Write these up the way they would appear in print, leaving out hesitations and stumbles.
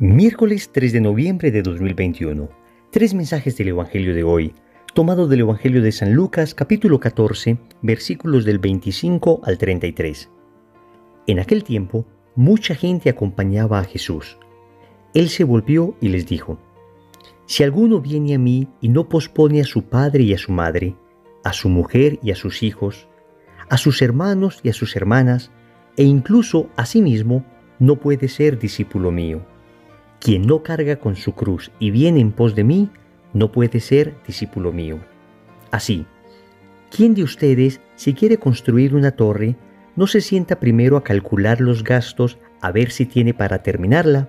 Miércoles 3 de noviembre de 2021. Tres mensajes del Evangelio de hoy, tomado del Evangelio de San Lucas, capítulo 14, versículos del 25 al 33. En aquel tiempo, mucha gente acompañaba a Jesús. Él se volvió y les dijo: Si alguno viene a mí y no pospone a su padre y a su madre, a su mujer y a sus hijos, a sus hermanos y a sus hermanas, e incluso a sí mismo, no puede ser discípulo mío. Quien no carga con su cruz y viene en pos de mí, no puede ser discípulo mío. Así, ¿quién de ustedes, si quiere construir una torre, no se sienta primero a calcular los gastos a ver si tiene para terminarla?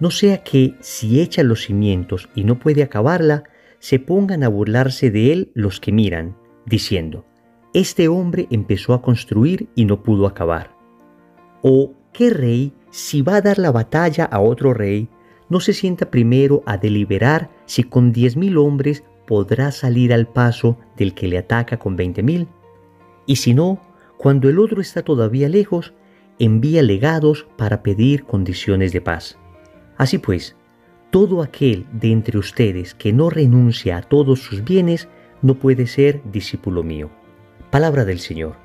No sea que, si echa los cimientos y no puede acabarla, se pongan a burlarse de él los que miran, diciendo: «Este hombre empezó a construir y no pudo acabar». ¿O qué rey, si va a dar la batalla a otro rey, no se sienta primero a deliberar si con 10,000 hombres podrá salir al paso del que le ataca con 20,000? Y si no, cuando el otro está todavía lejos, envía legados para pedir condiciones de paz. Así pues, todo aquel de entre ustedes que no renuncia a todos sus bienes no puede ser discípulo mío. Palabra del Señor.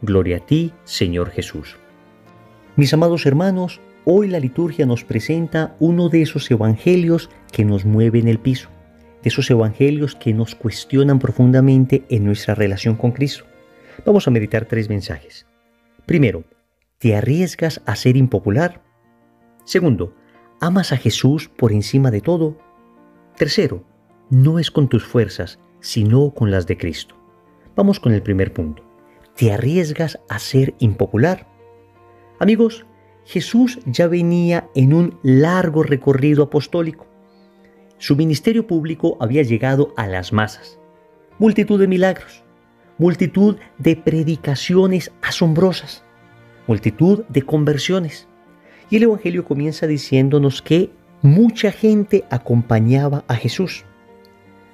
Gloria a ti, Señor Jesús. Mis amados hermanos, hoy la liturgia nos presenta uno de esos evangelios que nos mueven el piso, de esos evangelios que nos cuestionan profundamente en nuestra relación con Cristo. Vamos a meditar tres mensajes. Primero, ¿te arriesgas a ser impopular? Segundo, ¿amas a Jesús por encima de todo? Tercero, no es con tus fuerzas, sino con las de Cristo. Vamos con el primer punto. ¿Te arriesgas a ser impopular? Amigos, Jesús ya venía en un largo recorrido apostólico. Su ministerio público había llegado a las masas. Multitud de milagros, multitud de predicaciones asombrosas, multitud de conversiones. Y el Evangelio comienza diciéndonos que mucha gente acompañaba a Jesús.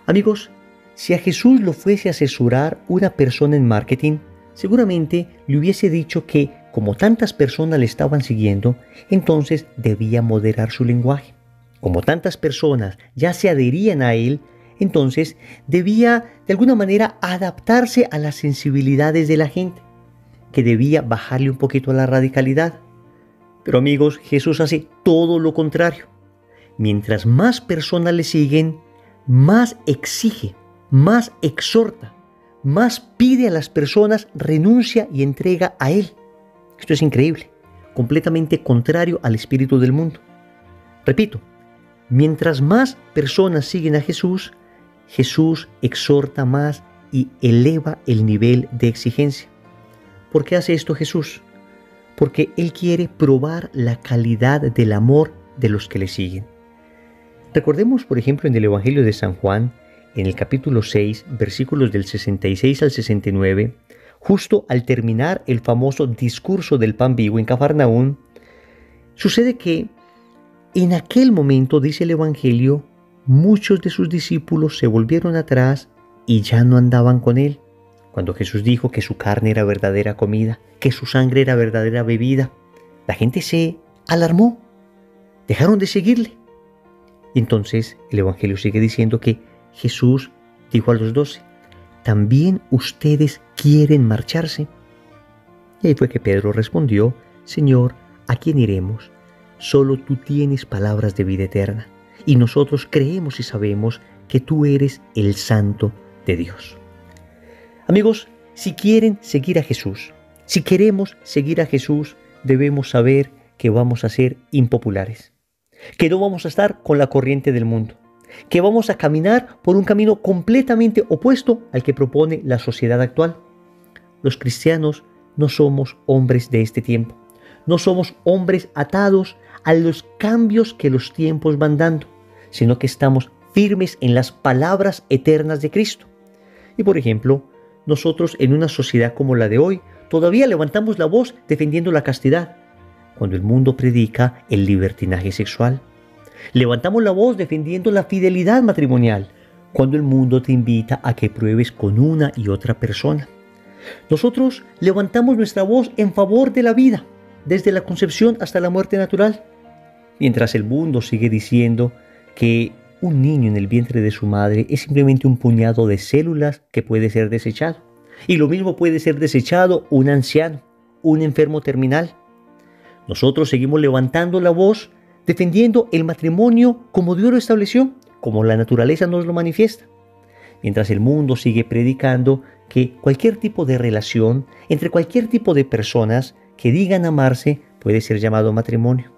Amigos, si a Jesús lo fuese a asesorar una persona en marketing, seguramente le hubiese dicho que, como tantas personas le estaban siguiendo, entonces debía moderar su lenguaje. Como tantas personas ya se adherían a él, entonces debía de alguna manera adaptarse a las sensibilidades de la gente, que debía bajarle un poquito a la radicalidad. Pero amigos, Jesús hace todo lo contrario. Mientras más personas le siguen, más exige, más exhorta, más pide a las personas renuncia y entrega a él. Esto es increíble, completamente contrario al espíritu del mundo. Repito, mientras más personas siguen a Jesús, Jesús exhorta más y eleva el nivel de exigencia. ¿Por qué hace esto Jesús? Porque Él quiere probar la calidad del amor de los que le siguen. Recordemos, por ejemplo, en el Evangelio de San Juan, en el capítulo 6, versículos del 66 al 69, justo al terminar el famoso discurso del pan vivo en Cafarnaún, sucede que en aquel momento, dice el Evangelio, muchos de sus discípulos se volvieron atrás y ya no andaban con él. Cuando Jesús dijo que su carne era verdadera comida, que su sangre era verdadera bebida, la gente se alarmó, dejaron de seguirle. Y entonces el Evangelio sigue diciendo que Jesús dijo a los 12, ¿también ustedes quieren marcharse? Y ahí fue que Pedro respondió, Señor, ¿a quién iremos? Solo tú tienes palabras de vida eterna, y nosotros creemos y sabemos que tú eres el Santo de Dios. Amigos, si quieren seguir a Jesús, si queremos seguir a Jesús, debemos saber que vamos a ser impopulares, que no vamos a estar con la corriente del mundo, que vamos a caminar por un camino completamente opuesto al que propone la sociedad actual. Los cristianos no somos hombres de este tiempo, no somos hombres atados a los cambios que los tiempos van dando, sino que estamos firmes en las palabras eternas de Cristo. Y por ejemplo, nosotros en una sociedad como la de hoy, todavía levantamos la voz defendiendo la castidad, cuando el mundo predica el libertinaje sexual. Levantamos la voz defendiendo la fidelidad matrimonial, cuando el mundo te invita a que pruebes con una y otra persona. Nosotros levantamos nuestra voz en favor de la vida, desde la concepción hasta la muerte natural. Mientras el mundo sigue diciendo que un niño en el vientre de su madre es simplemente un puñado de células que puede ser desechado. Y lo mismo puede ser desechado un anciano, un enfermo terminal. Nosotros seguimos levantando la voz, defendiendo el matrimonio como Dios lo estableció, como la naturaleza nos lo manifiesta. Mientras el mundo sigue predicando que cualquier tipo de relación entre cualquier tipo de personas que digan amarse puede ser llamado matrimonio.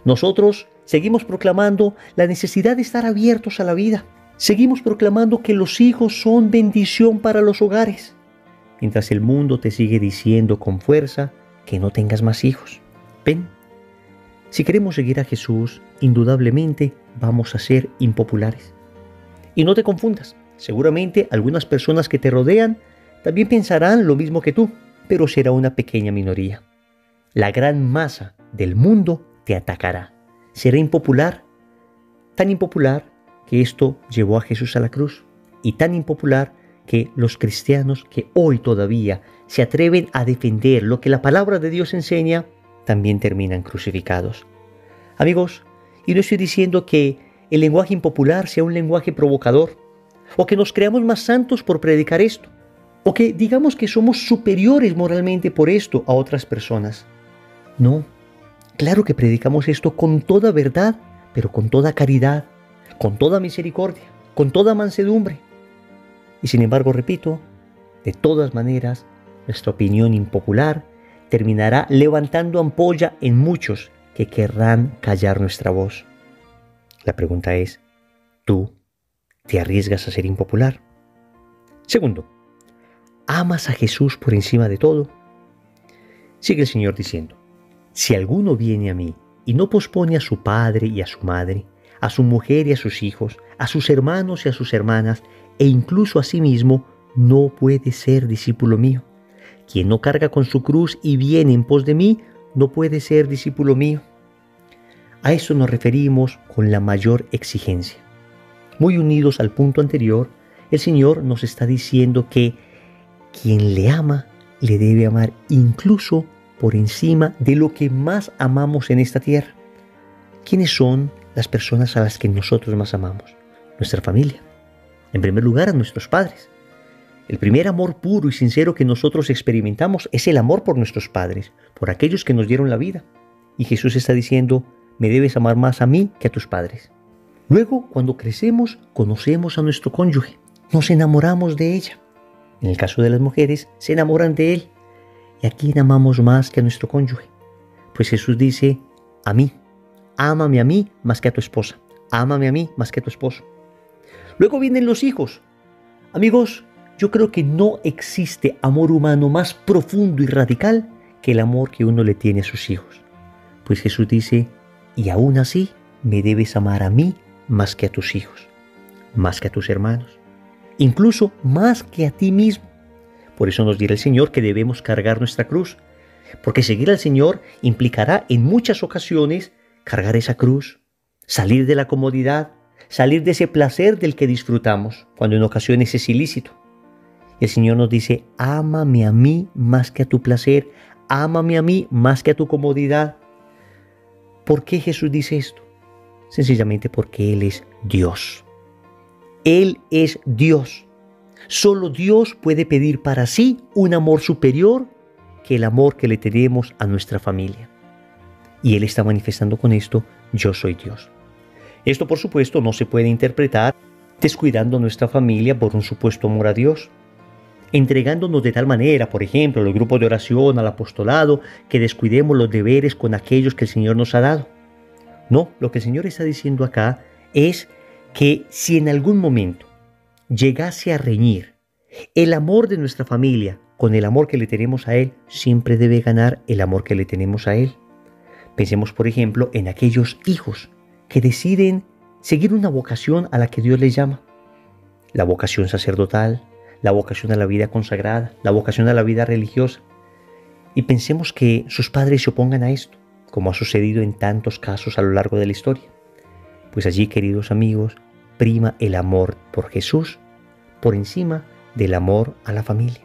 Nosotros seguimos proclamando la necesidad de estar abiertos a la vida. Seguimos proclamando que los hijos son bendición para los hogares, mientras el mundo te sigue diciendo con fuerza que no tengas más hijos. Ven, si queremos seguir a Jesús, indudablemente vamos a ser impopulares. Y no te confundas, seguramente algunas personas que te rodean también pensarán lo mismo que tú, pero será una pequeña minoría. La gran masa del mundo te atacará. Será impopular, tan impopular que esto llevó a Jesús a la cruz, y tan impopular que los cristianos que hoy todavía se atreven a defender lo que la palabra de Dios enseña, también terminan crucificados. Amigos, y no estoy diciendo que el lenguaje impopular sea un lenguaje provocador, o que nos creamos más santos por predicar esto, o que digamos que somos superiores moralmente por esto a otras personas. No, claro que predicamos esto con toda verdad, pero con toda caridad, con toda misericordia, con toda mansedumbre. Y sin embargo, repito, de todas maneras, nuestra opinión impopular terminará levantando ampolla en muchos que querrán callar nuestra voz. La pregunta es, ¿tú te arriesgas a ser impopular? Segundo, ¿amas a Jesús por encima de todo? Sigue el Señor diciendo, si alguno viene a mí y no pospone a su padre y a su madre, a su mujer y a sus hijos, a sus hermanos y a sus hermanas, e incluso a sí mismo, no puede ser discípulo mío. Quien no carga con su cruz y viene en pos de mí, no puede ser discípulo mío. A eso nos referimos con la mayor exigencia. Muy unidos al punto anterior, el Señor nos está diciendo que quien le ama, le debe amar incluso por encima de lo que más amamos en esta tierra. ¿Quiénes son las personas a las que nosotros más amamos? Nuestra familia. En primer lugar, a nuestros padres. El primer amor puro y sincero que nosotros experimentamos es el amor por nuestros padres, por aquellos que nos dieron la vida. Y Jesús está diciendo, me debes amar más a mí que a tus padres. Luego, cuando crecemos, conocemos a nuestro cónyuge, nos enamoramos de ella. En el caso de las mujeres, se enamoran de él. ¿Y a quién amamos más que a nuestro cónyuge? Pues Jesús dice, a mí, ámame a mí más que a tu esposa, ámame a mí más que a tu esposo. Luego vienen los hijos. Amigos, yo creo que no existe amor humano más profundo y radical que el amor que uno le tiene a sus hijos. Pues Jesús dice, y aún así me debes amar a mí más que a tus hijos, más que a tus hermanos, incluso más que a ti mismo. Por eso nos dirá el Señor que debemos cargar nuestra cruz, porque seguir al Señor implicará en muchas ocasiones cargar esa cruz, salir de la comodidad, salir de ese placer del que disfrutamos, cuando en ocasiones es ilícito. El Señor nos dice, ámame a mí más que a tu placer, ámame a mí más que a tu comodidad. ¿Por qué Jesús dice esto? Sencillamente porque Él es Dios. Él es Dios. Solo Dios puede pedir para sí un amor superior que el amor que le tenemos a nuestra familia. Y Él está manifestando con esto, yo soy Dios. Esto, por supuesto, no se puede interpretar descuidando a nuestra familia por un supuesto amor a Dios, entregándonos de tal manera, por ejemplo, a los grupos de oración, al apostolado, que descuidemos los deberes con aquellos que el Señor nos ha dado. No, lo que el Señor está diciendo acá es que si en algún momento llegase a reñir el amor de nuestra familia con el amor que le tenemos a Él, siempre debe ganar el amor que le tenemos a Él. Pensemos, por ejemplo, en aquellos hijos que deciden seguir una vocación a la que Dios les llama. La vocación sacerdotal, la vocación a la vida consagrada, la vocación a la vida religiosa. Y pensemos que sus padres se opongan a esto, como ha sucedido en tantos casos a lo largo de la historia. Pues allí, queridos amigos, prima el amor por Jesús por encima del amor a la familia.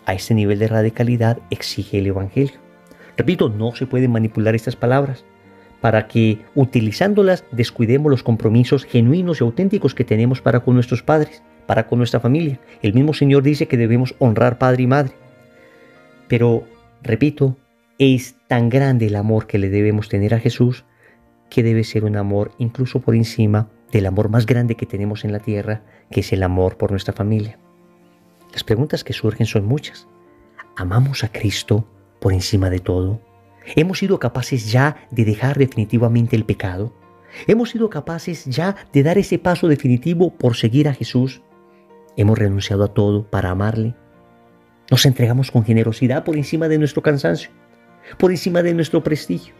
A este nivel de radicalidad exige el Evangelio. Repito, no se pueden manipular estas palabras, para que utilizándolas descuidemos los compromisos genuinos y auténticos que tenemos para con nuestros padres, para con nuestra familia. El mismo Señor dice que debemos honrar padre y madre. Pero, repito, es tan grande el amor que le debemos tener a Jesús que debe ser un amor incluso por encima del amor más grande que tenemos en la tierra, que es el amor por nuestra familia. Las preguntas que surgen son muchas. ¿Amamos a Cristo por encima de todo? ¿Hemos sido capaces ya de dejar definitivamente el pecado? ¿Hemos sido capaces ya de dar ese paso definitivo por seguir a Jesús? ¿Hemos renunciado a todo para amarle? ¿Nos entregamos con generosidad por encima de nuestro cansancio? ¿Por encima de nuestro prestigio?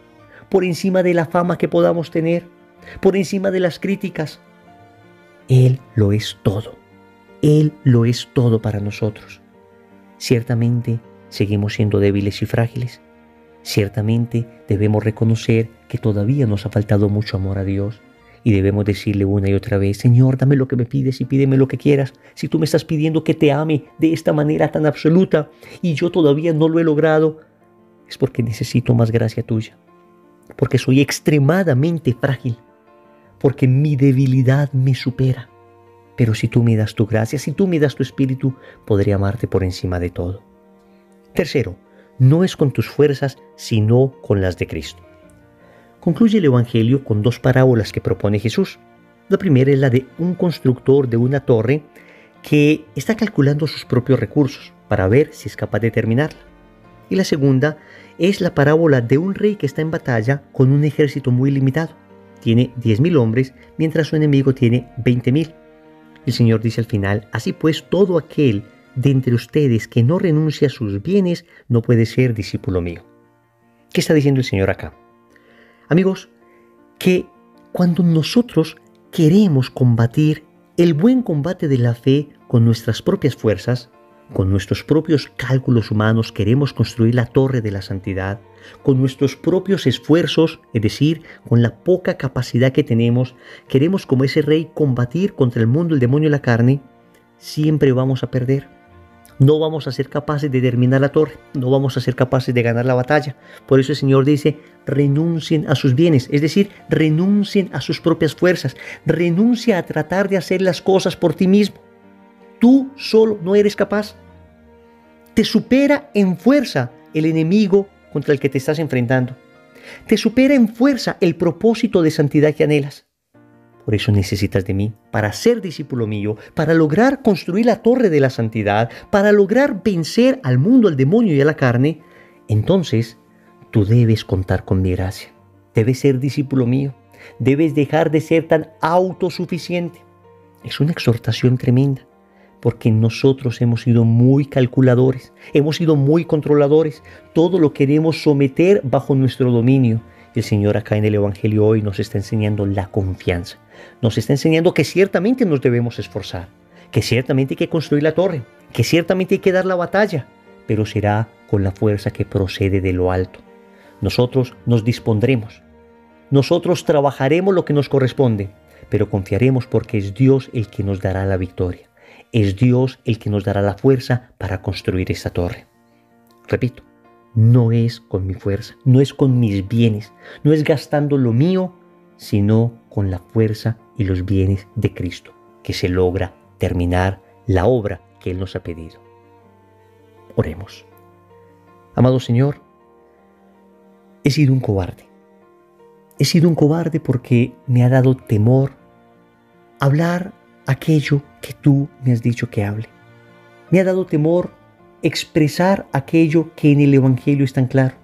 ¿Por encima de la fama que podamos tener? ¿Por encima de las críticas? Él lo es todo. Él lo es todo para nosotros. Ciertamente seguimos siendo débiles y frágiles. Ciertamente debemos reconocer que todavía nos ha faltado mucho amor a Dios y debemos decirle una y otra vez: Señor, dame lo que me pides y pídeme lo que quieras. Si tú me estás pidiendo que te ame de esta manera tan absoluta y yo todavía no lo he logrado, es porque necesito más gracia tuya, porque soy extremadamente frágil, porque mi debilidad me supera. Pero si tú me das tu gracia, si tú me das tu espíritu, podré amarte por encima de todo. Tercero, no es con tus fuerzas, sino con las de Cristo. Concluye el Evangelio con dos parábolas que propone Jesús. La primera es la de un constructor de una torre que está calculando sus propios recursos para ver si es capaz de terminarla. Y la segunda es la parábola de un rey que está en batalla con un ejército muy limitado. Tiene 10.000 hombres, mientras su enemigo tiene 20.000. El Señor dice al final: así pues, todo aquel de entre ustedes que no renuncia a sus bienes no puede ser discípulo mío. ¿Qué está diciendo el Señor acá? Amigos, que cuando nosotros queremos combatir el buen combate de la fe con nuestras propias fuerzas, con nuestros propios cálculos humanos, queremos construir la torre de la santidad, con nuestros propios esfuerzos, es decir, con la poca capacidad que tenemos, queremos como ese rey combatir contra el mundo, el demonio y la carne, siempre vamos a perder. No vamos a ser capaces de terminar la torre, no vamos a ser capaces de ganar la batalla. Por eso el Señor dice: renuncien a sus bienes, es decir, renuncien a sus propias fuerzas, renuncia a tratar de hacer las cosas por ti mismo. Tú solo no eres capaz. Te supera en fuerza el enemigo contra el que te estás enfrentando. Te supera en fuerza el propósito de santidad que anhelas. Por eso necesitas de mí, para ser discípulo mío, para lograr construir la torre de la santidad, para lograr vencer al mundo, al demonio y a la carne. Entonces, tú debes contar con mi gracia. Debes ser discípulo mío. Debes dejar de ser tan autosuficiente. Es una exhortación tremenda, porque nosotros hemos sido muy calculadores, hemos sido muy controladores. Todo lo queremos someter bajo nuestro dominio. El Señor acá en el Evangelio hoy nos está enseñando la confianza. Nos está enseñando que ciertamente nos debemos esforzar, que ciertamente hay que construir la torre, que ciertamente hay que dar la batalla, pero será con la fuerza que procede de lo alto. Nosotros nos dispondremos, nosotros trabajaremos lo que nos corresponde, pero confiaremos porque es Dios el que nos dará la victoria. Es Dios el que nos dará la fuerza para construir esta torre. Repito, no es con mi fuerza, no es con mis bienes, no es gastando lo mío, sino con la fuerza y los bienes de Cristo, que se logra terminar la obra que Él nos ha pedido. Oremos. Amado Señor, he sido un cobarde. He sido un cobarde porque me ha dado temor hablar aquello que tú me has dicho que hable. Me ha dado temor expresar aquello que en el Evangelio es tan claro,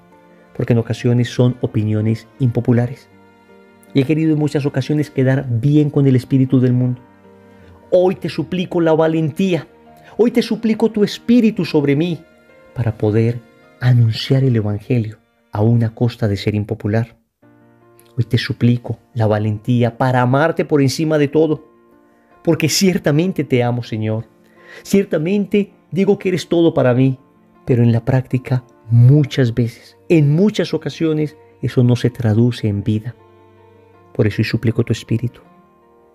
porque en ocasiones son opiniones impopulares. Y he querido en muchas ocasiones quedar bien con el espíritu del mundo. Hoy te suplico la valentía, hoy te suplico tu espíritu sobre mí para poder anunciar el Evangelio aún a costa de ser impopular. Hoy te suplico la valentía para amarte por encima de todo, porque ciertamente te amo, Señor. Ciertamente digo que eres todo para mí, pero en la práctica muchas veces, en muchas ocasiones, eso no se traduce en vida. Por eso hoy suplico tu espíritu.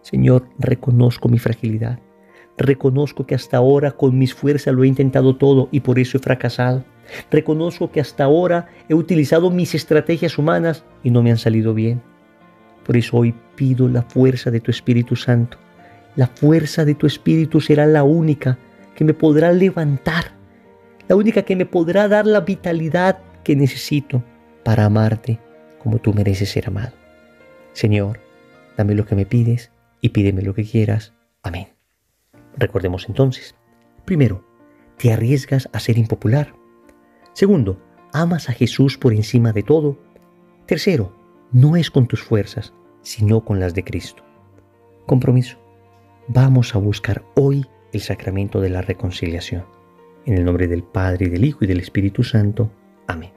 Señor, reconozco mi fragilidad. Reconozco que hasta ahora con mis fuerzas lo he intentado todo y por eso he fracasado. Reconozco que hasta ahora he utilizado mis estrategias humanas y no me han salido bien. Por eso hoy pido la fuerza de tu Espíritu Santo. La fuerza de tu Espíritu será la única que me podrá levantar, la única que me podrá dar la vitalidad que necesito para amarte como tú mereces ser amado. Señor, dame lo que me pides y pídeme lo que quieras. Amén. Recordemos entonces. Primero, te arriesgas a ser impopular. Segundo, amas a Jesús por encima de todo. Tercero, no es con tus fuerzas, sino con las de Cristo. Compromiso. Vamos a buscar hoy el sacramento de la reconciliación. En el nombre del Padre, y del Hijo, y del Espíritu Santo. Amén.